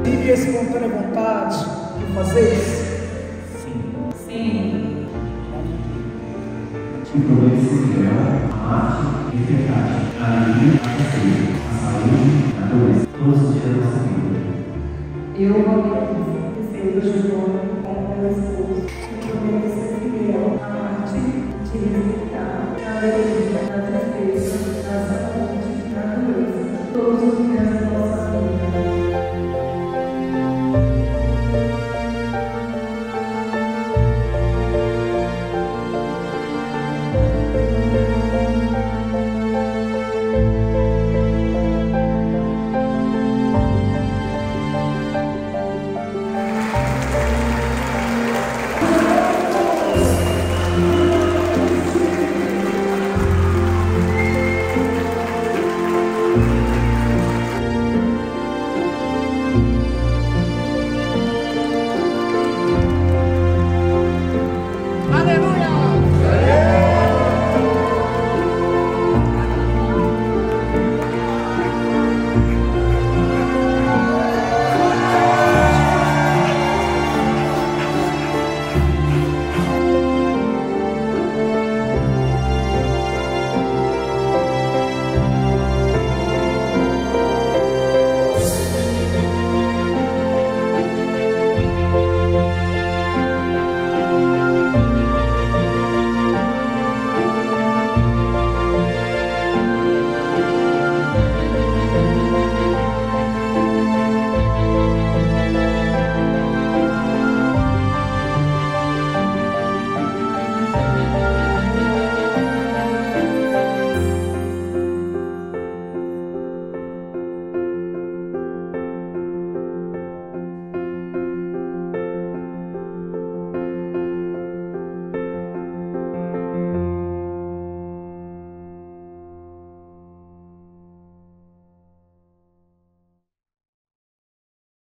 Tive a espontânea vontade de fazer isso? Sim. E prometo ser fiel à arte e verdade, a alegria, a prazer, a saúde, a doença, todos os dias da nossa vida. Eu, Roberto, Pedro Júnior, como meu esposo, prometo ser fiel à arte de respeitar, na alegria, na tristeza, na saúde, na doença, todos os dias